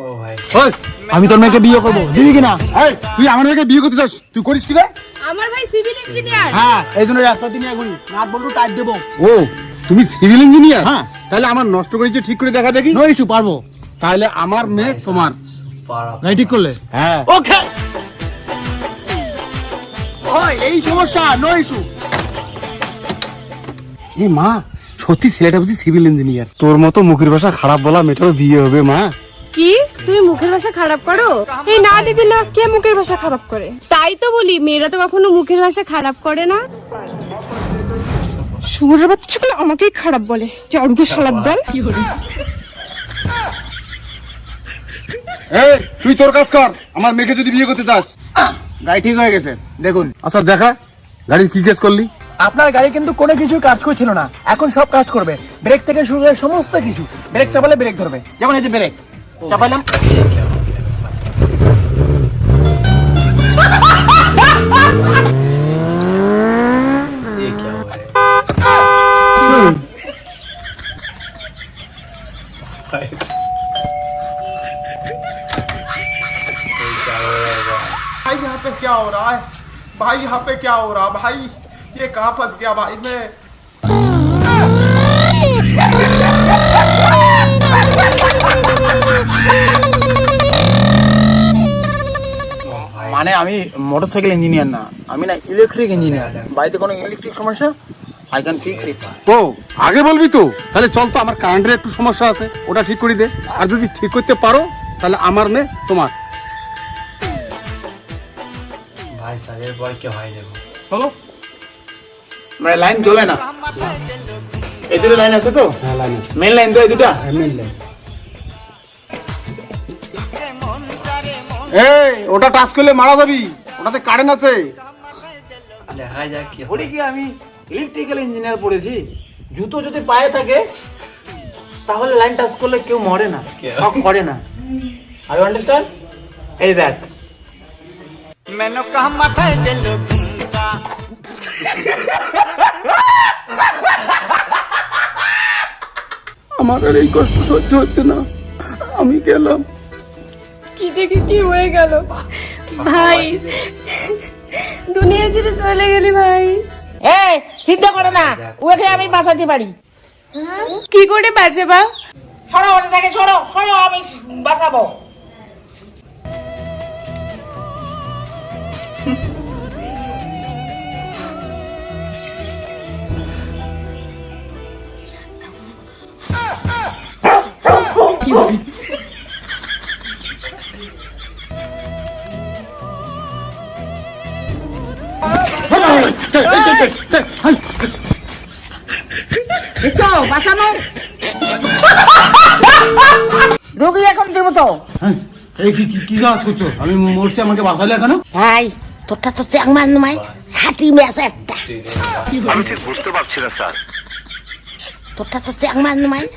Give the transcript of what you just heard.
ও ভাই আমি তোর মেয়েকে বিয়ে করবো, দিবি কিনা? তুই আমার মেয়েকে বিয়ে করতে চাস, তুই করিস কি রে? আমার ভাই সিভিল ইঞ্জিনিয়ার। হ্যাঁ, এই জন্য রাস্তা দিনে এগুলি নাট বল্টু টাইট দেবো। ও তুমি সিভিল ইঞ্জিনিয়ার? হ্যাঁ। তাহলে আমার নষ্ট করেছে ঠিক করে দেখা দেখি। নো ইস্যু, পারবো। তাহলে আমার মেয়ে তোমার। গাড়ি ঠিক করলে? হ্যাঁ। ওকে। ওই এই সমস্যা, নো ইস্যু। এ মা, সত্যি ছেলেটা বুঝি সিভিল ইঞ্জিনিয়ার। তোর মতো মুখের ভাষা খারাপ বলা মেয়েটারও বিয়ে হবে মা। কি তুমি মুখের ভাষা খারাপ করো? এই না দিদি না, কে মুখের ভাষা খারাপ করে? তাই তো বলি, মেয়েরা তো কখনো মুখের ভাষা খারাপ করে না। শুয়োরের বাচ্চাগুলো আমাকেই খারাপ বলে, চাউরগো শালার দল। এই তুই তোর কাজ কর, আমার মেয়েকে যদি বিয়ে করতে চাস। গাড়ি ঠিক হয়ে গেছে, দেখুন। আচ্ছা দেখা, গাড়ির কি কাজ করলি? আপনার গাড়ি কিন্তু কোনো কিছু কাজ করছিল না, এখন সব কাজ করবে। ব্রেক থেকে শুরু করে সমস্ত কিছু। ব্রেক চাপালে ব্রেক ধরবে, যেমন এই যে ব্রেক চাপাইলাম। भाई यहाँ पे क्या हो रहा है? भाई यहाँ पे क्या हो रहा है भाई? ये कहाँ फंस गया भाई मैं? মানে আমি মোটরসাইকেল ইঞ্জিনিয়ার না, আমি না ইলেকট্রিক ইঞ্জিনিয়ার। বাড়িতে কোনো ইলেকট্রিক সমস্যা, আই ক্যান ফিক্স ইট। ও আগে বলবি তো। তাহলে চল তো, আমার কারেন্টের একটু সমস্যা আছে, ওটা ঠিক করে দে। আর যদি ঠিক করতে পারো তাহলে আমার মেয়ে তোমার। ভাই সাহেবের পর কি হয় দেখো। চলো। মানে লাইন জ্বলে না, এই দুটো লাইন আছে তো? হ্যাঁ লাইন, মেন লাইন তো এই দুটা। এই ওটা টাচ করলে মারা যাবি, ওটাতে কারেন্ট আছে। দেখা যাক কি হয়। বলি কি, আমি ইলেকট্রিক্যাল ইঞ্জিনিয়ার পড়েছি। জুতো যদি পায়ে থাকে তাহলে লাইন টাচ করলে কেউ মরে না, শক করে না। Are you understand? এই দেখ, मैंने कहा माथा दिल घूमता আমার আর এই কষ্ট সহ্য হচ্ছে না, আমি গেলাম। কি দেখে কি হয়ে গেল ভাই? দুনিয়া ছেড়ে চলে গেলি ভাই। এই চিন্তা করো না, ওকে আমি বাঁচাতে পারি। কি করে বাঁচাবা? সরো ওটা থেকে, সরো সরো, আমি বাঁচাবো। দেখছো বাঁচানো? রোগী এখন দেবো তো। এই কি কি কি কাজ করছো? আমি মরছি, আমাকে বাঁচালে কেন? ভাই তোরটা তো চ্যাংমান নয়, হাঁটি ম্যাচ একটা। আমি ঠিক বুঝতে পারছি না স্যার। তোরটা তো চ্যাংমান নয়,